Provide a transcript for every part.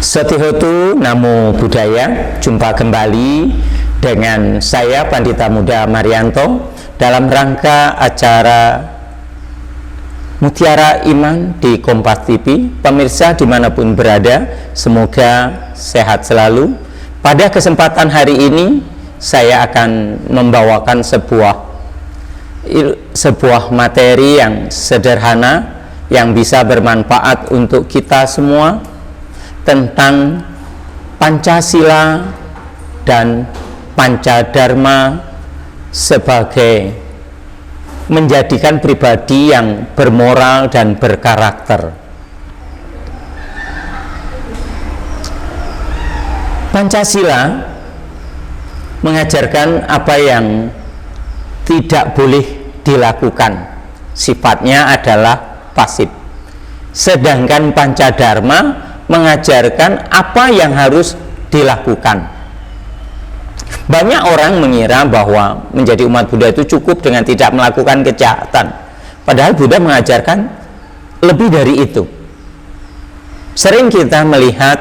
Satihotu Namo Buddhaya. Jumpa kembali dengan saya Pandita Muda Marianto dalam rangka acara Mutiara Iman di Kompas TV. Pemirsa dimanapun berada, semoga sehat selalu. Pada kesempatan hari ini saya akan membawakan sebuah materi yang sederhana yang bisa bermanfaat untuk kita semua, tentang Pancasila dan Pancadharma sebagai menjadikan pribadi yang bermoral dan berkarakter. Pancasila mengajarkan apa yang tidak boleh dilakukan, sifatnya adalah pasif. Sedangkan Pancadharma mengajarkan apa yang harus dilakukan. Banyak orang mengira bahwa menjadi umat Buddha itu cukup dengan tidak melakukan kejahatan, padahal Buddha mengajarkan lebih dari itu. Sering kita melihat,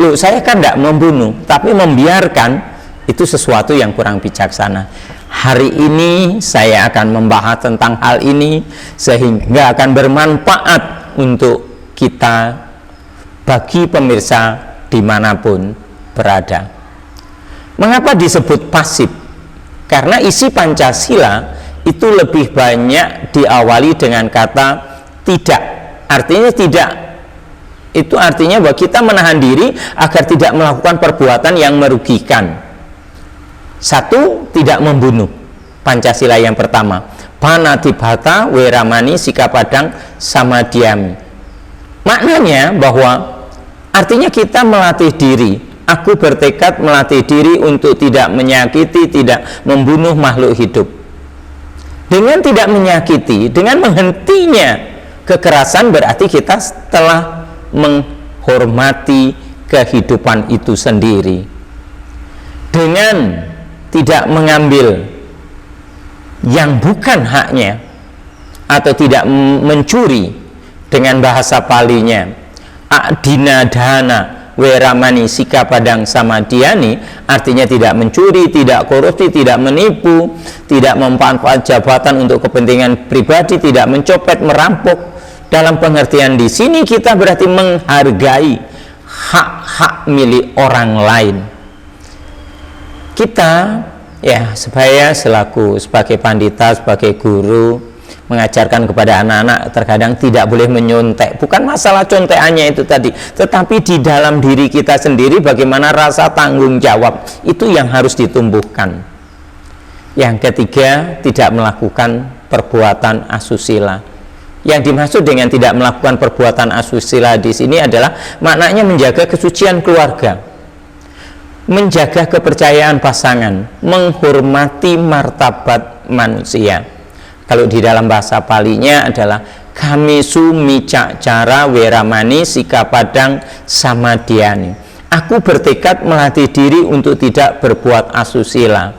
loh, saya kan tidak membunuh, tapi membiarkan, itu sesuatu yang kurang bijaksana. Hari ini saya akan membahas tentang hal ini sehingga akan bermanfaat untuk kita, bagi pemirsa dimanapun berada. Mengapa disebut pasif? Karena isi Pancasila itu lebih banyak diawali dengan kata tidak. Artinya tidak, itu artinya bahwa kita menahan diri agar tidak melakukan perbuatan yang merugikan. Satu, tidak membunuh. Pancasila yang pertama, Panatibhata Weramani Sikapadang Samadhyami. Maknanya bahwa artinya kita melatih diri. Aku bertekad melatih diri untuk tidak menyakiti, tidak membunuh makhluk hidup. Dengan tidak menyakiti, dengan menghentinya kekerasan, berarti kita telah menghormati kehidupan itu sendiri. Dengan tidak mengambil yang bukan haknya atau tidak mencuri, dengan bahasa palinya Adina Dana Weramani Sikapadang Samadhyani, artinya tidak mencuri, tidak korupsi, tidak menipu, tidak memanfaatkan jabatan untuk kepentingan pribadi, tidak mencopet, merampok. Dalam pengertian di sini kita berarti menghargai hak-hak milik orang lain. Kita ya, saya sebagai pandita, sebagai guru, mengajarkan kepada anak-anak terkadang tidak boleh menyontek. Bukan masalah contekannya itu tadi, tetapi di dalam diri kita sendiri bagaimana rasa tanggung jawab itu yang harus ditumbuhkan. Yang ketiga, tidak melakukan perbuatan asusila. Yang dimaksud dengan tidak melakukan perbuatan asusila di sini adalah maknanya menjaga kesucian keluarga, menjaga kepercayaan pasangan, menghormati martabat manusia. Kalau di dalam bahasa palinya adalah Kamisu Micacara Weramani Sikapadang Samadhyani. Aku bertekad melatih diri untuk tidak berbuat asusila.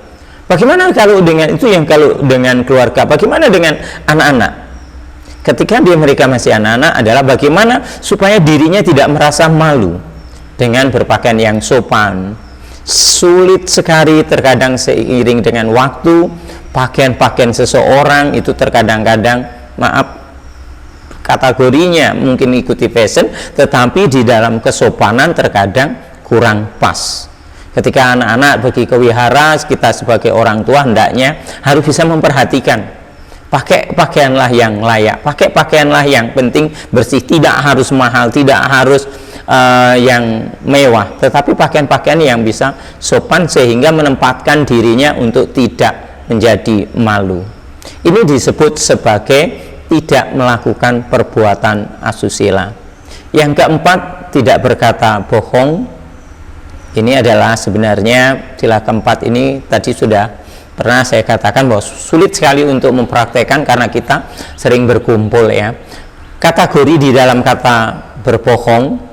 Bagaimana kalau dengan itu, yang kalau dengan keluarga? Bagaimana dengan anak-anak? Ketika mereka masih anak-anak adalah bagaimana supaya dirinya tidak merasa malu dengan berpakaian yang sopan. Sulit sekali terkadang seiring dengan waktu, pakaian-pakaian seseorang itu terkadang-kadang, maaf, kategorinya mungkin ikuti fashion, tetapi di dalam kesopanan terkadang kurang pas. Ketika anak-anak pergi ke wihara, kita sebagai orang tua hendaknya harus bisa memperhatikan, pakai pakaianlah yang layak, pakai pakaianlah yang penting bersih, tidak harus mahal, tidak harus yang mewah, tetapi pakaian-pakaian yang bisa sopan sehingga menempatkan dirinya untuk tidak menjadi malu. Ini disebut sebagai tidak melakukan perbuatan asusila. Yang keempat, tidak berkata bohong. Ini adalah sebenarnya sila keempat ini tadi sudah pernah saya katakan bahwa sulit sekali untuk mempraktekkan karena kita sering berkumpul ya. Kategori di dalam kata berbohong,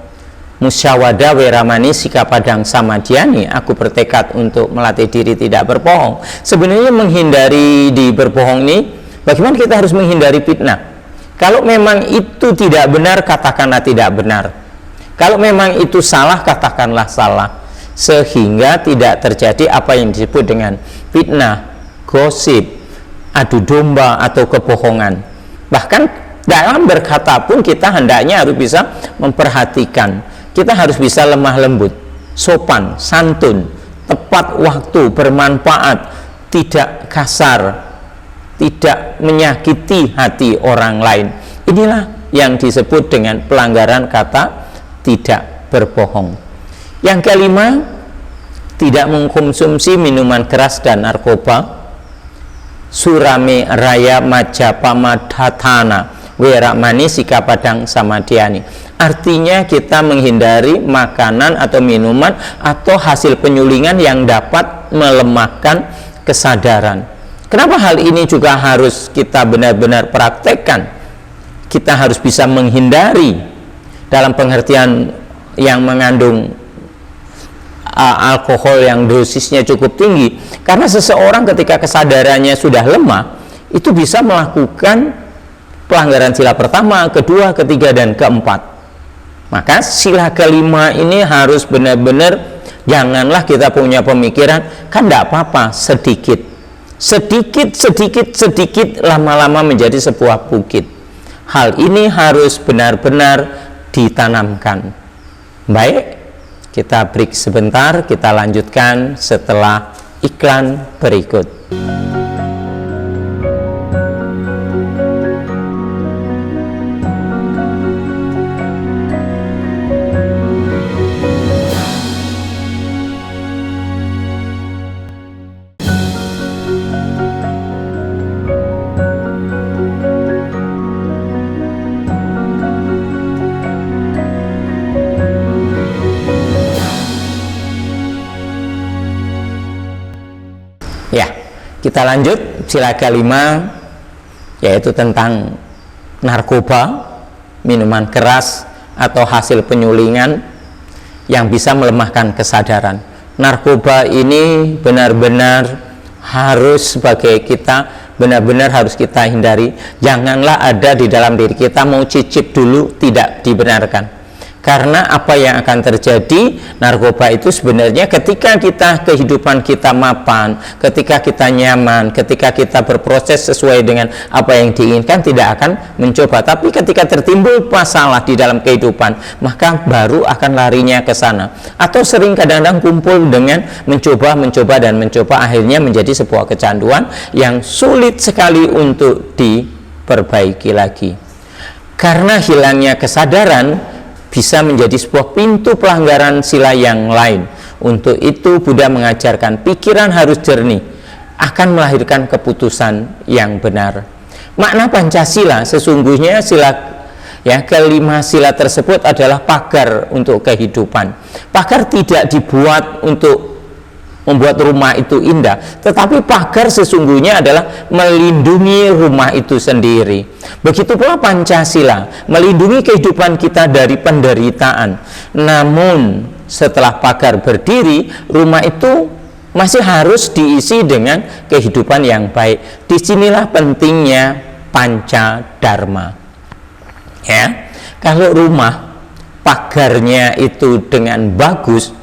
Musyawada Weramani Sikapadang Samadhyani, aku bertekad untuk melatih diri tidak berbohong. Sebenarnya menghindari di berbohong ini, bagaimana kita harus menghindari fitnah? Kalau memang itu tidak benar, katakanlah tidak benar. Kalau memang itu salah, katakanlah salah, sehingga tidak terjadi apa yang disebut dengan fitnah, gosip, adu domba atau kebohongan. Bahkan dalam berkata pun kita hendaknya harus bisa memperhatikan. Kita harus bisa lemah lembut, sopan, santun, tepat waktu, bermanfaat, tidak kasar, tidak menyakiti hati orang lain. Inilah yang disebut dengan pelanggaran kata tidak berbohong. Yang kelima, tidak mengkonsumsi minuman keras dan narkoba. Surame raya majapama dhatana weramani sikapadang samadhyani. Artinya kita menghindari makanan atau minuman atau hasil penyulingan yang dapat melemahkan kesadaran. Kenapa hal ini juga harus kita benar-benar praktekkan? Kita harus bisa menghindari dalam pengertian yang mengandung alkohol yang dosisnya cukup tinggi, karena seseorang ketika kesadarannya sudah lemah itu bisa melakukan pelanggaran sila pertama, kedua, ketiga, dan keempat. Maka sila kelima ini harus benar-benar, janganlah kita punya pemikiran kan tidak apa-apa, sedikit lama-lama menjadi sebuah bukit. Hal ini harus benar-benar ditanamkan. Baik, kita break sebentar, kita lanjutkan setelah iklan berikut. Ya, kita lanjut sila kelima, yaitu tentang narkoba, minuman keras atau hasil penyulingan yang bisa melemahkan kesadaran. Narkoba ini benar-benar harus sebagai kita benar-benar harus kita hindari. Janganlah ada di dalam diri kita mau cicip dulu, tidak dibenarkan. Karena apa yang akan terjadi, narkoba itu sebenarnya ketika kehidupan kita mapan, ketika kita nyaman, ketika kita berproses sesuai dengan apa yang diinginkan, tidak akan mencoba. Tapi ketika tertimbul masalah di dalam kehidupan, maka baru akan larinya ke sana. Atau sering kadang-kadang kumpul dengan mencoba, akhirnya menjadi sebuah kecanduan yang sulit sekali untuk diperbaiki lagi. Karena hilangnya kesadaran bisa menjadi sebuah pintu pelanggaran sila yang lain. Untuk itu Buddha mengajarkan pikiran harus jernih, akan melahirkan keputusan yang benar. Makna Pancasila sesungguhnya kelima sila tersebut adalah pagar untuk kehidupan. Pagar tidak dibuat untuk membuat rumah itu indah, tetapi pagar sesungguhnya adalah melindungi rumah itu sendiri. Begitu pula Pancasila, melindungi kehidupan kita dari penderitaan. Namun setelah pagar berdiri, rumah itu masih harus diisi dengan kehidupan yang baik. Disinilah pentingnya Pancadharma. Ya, kalau rumah pagarnya itu dengan bagus,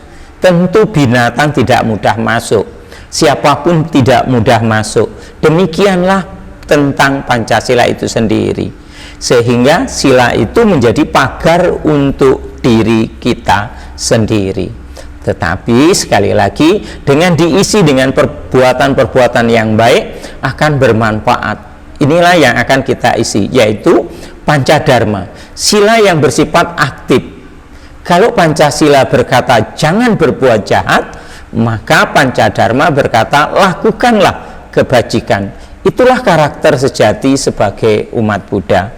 tentu binatang tidak mudah masuk, siapapun tidak mudah masuk. Demikianlah tentang Pancasila itu sendiri, sehingga sila itu menjadi pagar untuk diri kita sendiri. Tetapi sekali lagi, dengan diisi dengan perbuatan-perbuatan yang baik akan bermanfaat. Inilah yang akan kita isi, yaitu Pancadharma, sila yang bersifat aktif. Kalau Pancasila berkata jangan berbuat jahat, maka Pancadharma berkata lakukanlah kebajikan. Itulah karakter sejati sebagai umat Buddha.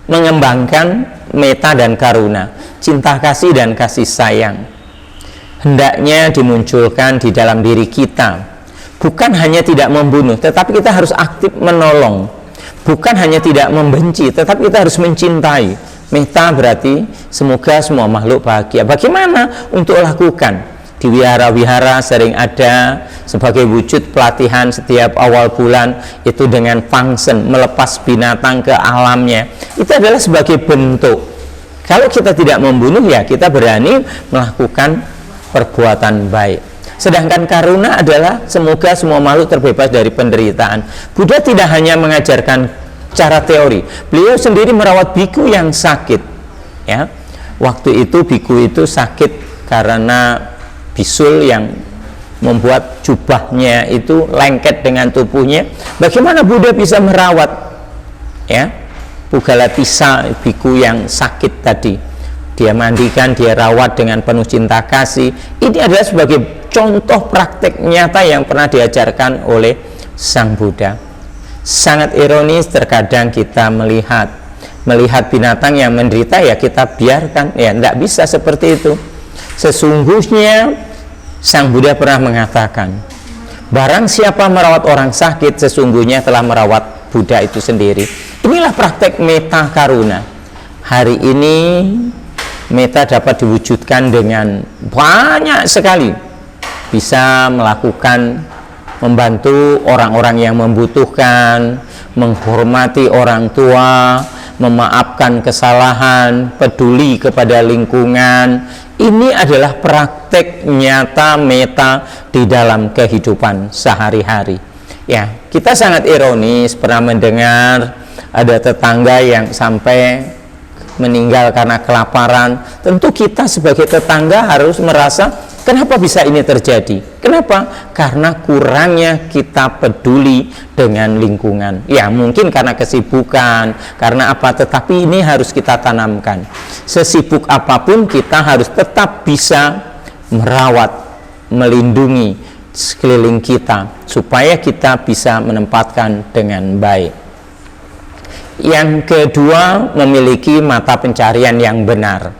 Mengembangkan metta dan karuna, cinta kasih dan kasih sayang, hendaknya dimunculkan di dalam diri kita. Bukan hanya tidak membunuh, tetapi kita harus aktif menolong. Bukan hanya tidak membenci, tetapi kita harus mencintai. Metta berarti semoga semua makhluk bahagia. Bagaimana untuk lakukan? Di wihara-wihara sering ada sebagai wujud pelatihan setiap awal bulan, itu dengan function melepas binatang ke alamnya. Itu adalah sebagai bentuk Kalau kita tidak membunuh, ya kita berani melakukan perbuatan baik. Sedangkan karuna adalah semoga semua makhluk terbebas dari penderitaan. Buddha tidak hanya mengajarkan cara teori, beliau sendiri merawat biku yang sakit. Ya, waktu itu biku itu sakit karena bisul yang membuat jubahnya itu lengket dengan tubuhnya. Bagaimana Buddha bisa merawat, ya, Pugalatisa biku yang sakit tadi? Dia mandikan, dia rawat dengan penuh cinta kasih. Ini adalah sebagai contoh praktek nyata yang pernah diajarkan oleh Sang Buddha. Sangat ironis terkadang kita melihat binatang yang menderita, ya kita biarkan. Ya, tidak bisa seperti itu. Sesungguhnya Sang Buddha pernah mengatakan, barang siapa merawat orang sakit, sesungguhnya telah merawat Buddha itu sendiri. Inilah praktek meta karuna. Hari ini meta dapat diwujudkan dengan banyak sekali. Bisa melakukan, membantu orang-orang yang membutuhkan, menghormati orang tua, memaafkan kesalahan, peduli kepada lingkungan. Ini adalah praktek nyata meta di dalam kehidupan sehari-hari. Ya, kita sangat ironis pernah mendengar ada tetangga yang sampai meninggal karena kelaparan. Tentu kita sebagai tetangga harus merasa, kenapa bisa ini terjadi? Kenapa? Karena kurangnya kita peduli dengan lingkungan. Ya, mungkin karena kesibukan, karena apa, tetapi ini harus kita tanamkan. Sesibuk apapun kita harus tetap bisa merawat, melindungi sekeliling kita supaya kita bisa menempatkan dengan baik. Yang kedua, memiliki mata pencarian yang benar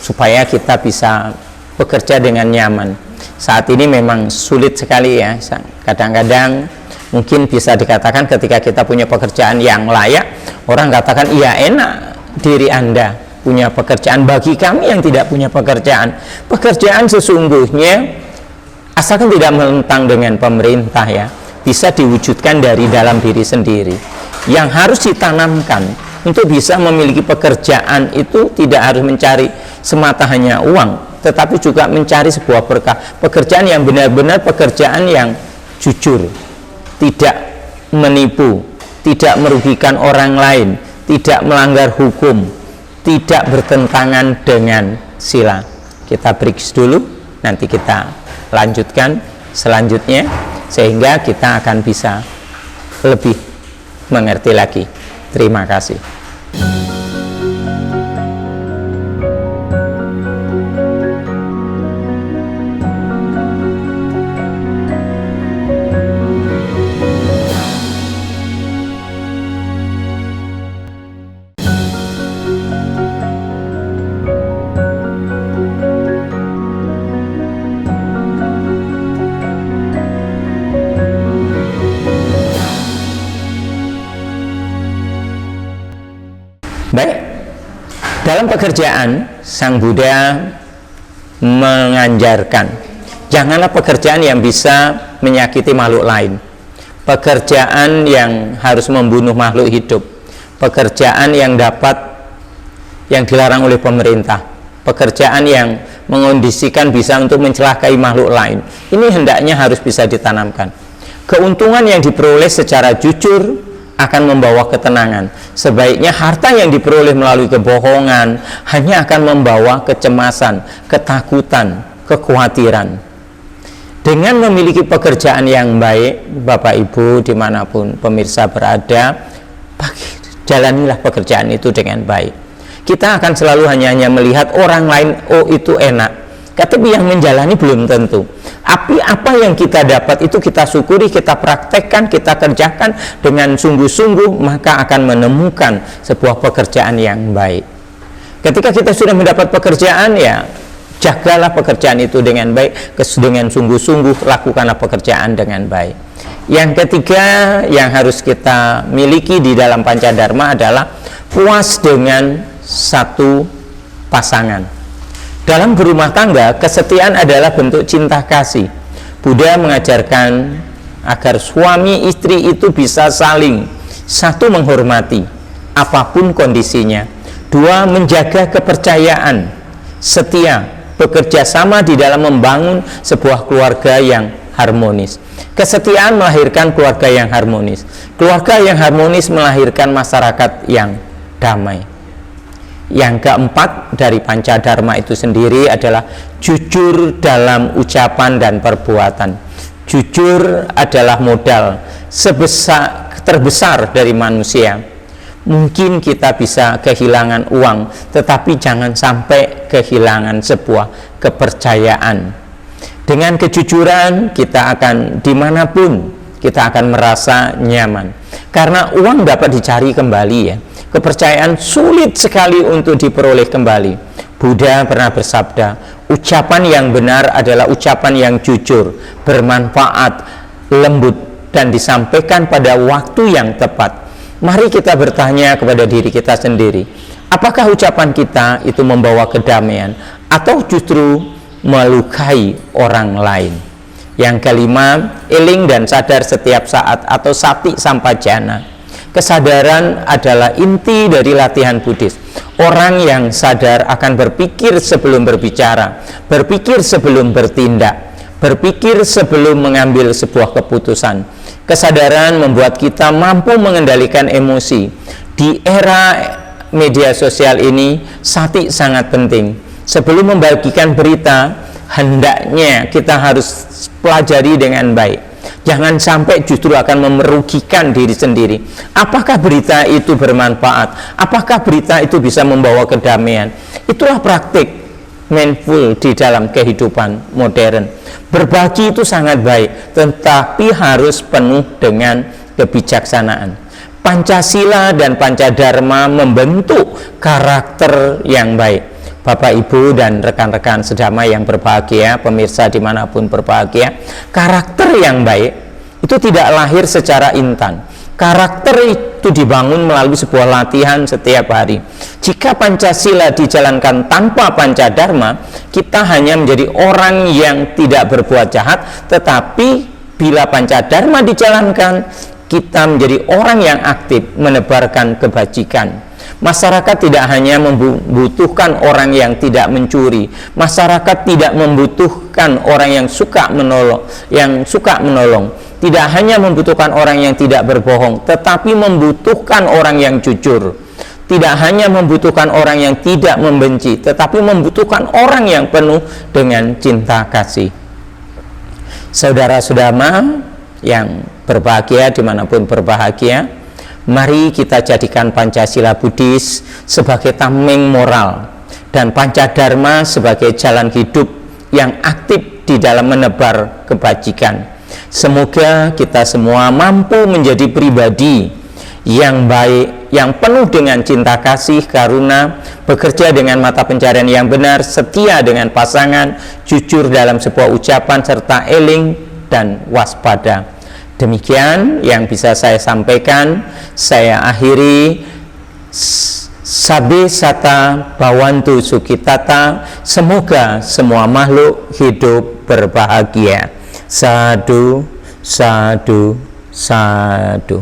supaya kita bisa bekerja dengan nyaman. Saat ini memang sulit sekali ya, kadang-kadang mungkin bisa dikatakan ketika kita punya pekerjaan yang layak, orang katakan iya enak diri Anda punya pekerjaan. Bagi kami yang tidak punya pekerjaan sesungguhnya asalkan tidak menentang dengan pemerintah, ya bisa diwujudkan dari dalam diri sendiri. Yang harus ditanamkan untuk bisa memiliki pekerjaan itu tidak harus mencari semata hanya uang, tetapi juga mencari sebuah berkah. Pekerjaan yang benar-benar pekerjaan yang jujur, tidak menipu, tidak merugikan orang lain, tidak melanggar hukum, tidak bertentangan dengan sila. Kita break dulu, nanti kita lanjutkan selanjutnya sehingga kita akan bisa lebih mengerti lagi. Terima kasih. Baik, dalam pekerjaan Sang Buddha mengajarkan janganlah pekerjaan yang bisa menyakiti makhluk lain, pekerjaan yang harus membunuh makhluk hidup, pekerjaan yang dilarang oleh pemerintah, pekerjaan yang mengondisikan bisa untuk mencelakai makhluk lain. Ini hendaknya harus bisa ditanamkan. Keuntungan yang diperoleh secara jujur akan membawa ketenangan. Sebaiknya harta yang diperoleh melalui kebohongan hanya akan membawa kecemasan, ketakutan, kekhawatiran. Dengan memiliki pekerjaan yang baik, Bapak Ibu dimanapun pemirsa berada, jalanilah pekerjaan itu dengan baik. Kita akan selalu hanya melihat orang lain, oh itu enak, tapi yang menjalani belum tentu. Apa yang kita dapat itu kita syukuri, kita praktekkan, kita kerjakan dengan sungguh-sungguh, maka akan menemukan sebuah pekerjaan yang baik. Ketika kita sudah mendapat pekerjaan, ya jagalah pekerjaan itu dengan baik, dengan sungguh-sungguh lakukanlah pekerjaan dengan baik. Yang ketiga yang harus kita miliki di dalam Pancadharma adalah puas dengan satu pasangan. Dalam berumah tangga, kesetiaan adalah bentuk cinta kasih. Buddha mengajarkan agar suami istri itu bisa saling satu menghormati apapun kondisinya, Dua, menjaga kepercayaan, setia, bekerja sama di dalam membangun sebuah keluarga yang harmonis. Kesetiaan melahirkan keluarga yang harmonis. Keluarga yang harmonis melahirkan masyarakat yang damai. Yang keempat dari Pancadharma itu sendiri adalah jujur dalam ucapan dan perbuatan. Jujur adalah modal terbesar dari manusia. Mungkin kita bisa kehilangan uang, tetapi jangan sampai kehilangan sebuah kepercayaan. Dengan kejujuran kita akan dimanapun kita akan merasa nyaman, karena uang dapat dicari kembali ya. Kepercayaan sulit sekali untuk diperoleh kembali. Buddha pernah bersabda, ucapan yang benar adalah ucapan yang jujur, bermanfaat, lembut, dan disampaikan pada waktu yang tepat. Mari kita bertanya kepada diri kita sendiri, apakah ucapan kita itu membawa kedamaian atau justru melukai orang lain? Yang kelima, eling dan sadar setiap saat atau sati sampajana. Kesadaran adalah inti dari latihan Buddhis. Orang yang sadar akan berpikir sebelum berbicara, berpikir sebelum bertindak, berpikir sebelum mengambil sebuah keputusan. Kesadaran membuat kita mampu mengendalikan emosi. Di era media sosial ini, sati sangat penting. Sebelum membagikan berita, hendaknya kita harus pelajari dengan baik. Jangan sampai justru akan merugikan diri sendiri. Apakah berita itu bermanfaat? Apakah berita itu bisa membawa kedamaian? Itulah praktik mindful di dalam kehidupan modern. Berbagi itu sangat baik, tetapi harus penuh dengan kebijaksanaan. Pancasila dan Pancadharma membentuk karakter yang baik. Bapak, Ibu, dan rekan-rekan sedama yang berbahagia, pemirsa dimanapun berbahagia, karakter yang baik itu tidak lahir secara instan. Karakter itu dibangun melalui sebuah latihan setiap hari. Jika Pancasila dijalankan tanpa Pancadharma, kita hanya menjadi orang yang tidak berbuat jahat. Tetapi bila Pancadharma dijalankan, kita menjadi orang yang aktif menebarkan kebajikan. Masyarakat tidak hanya membutuhkan orang yang tidak mencuri. Masyarakat tidak membutuhkan orang yang suka menolong. Tidak hanya membutuhkan orang yang tidak berbohong, tetapi membutuhkan orang yang jujur. Tidak hanya membutuhkan orang yang tidak membenci, tetapi membutuhkan orang yang penuh dengan cinta kasih. Saudara-saudara yang berbahagia dimanapun berbahagia, mari kita jadikan Pancasila Buddhis sebagai tameng moral dan Pancadharma sebagai jalan hidup yang aktif di dalam menebar kebajikan. Semoga kita semua mampu menjadi pribadi yang baik, yang penuh dengan cinta kasih, karuna, bekerja dengan mata pencarian yang benar, setia dengan pasangan, jujur dalam sebuah ucapan, serta eling dan waspada. Demikian yang bisa saya sampaikan. Saya akhiri. Sabe sata bawantu sukitata. Semoga semua makhluk hidup berbahagia. Sadu, sadu, sadu.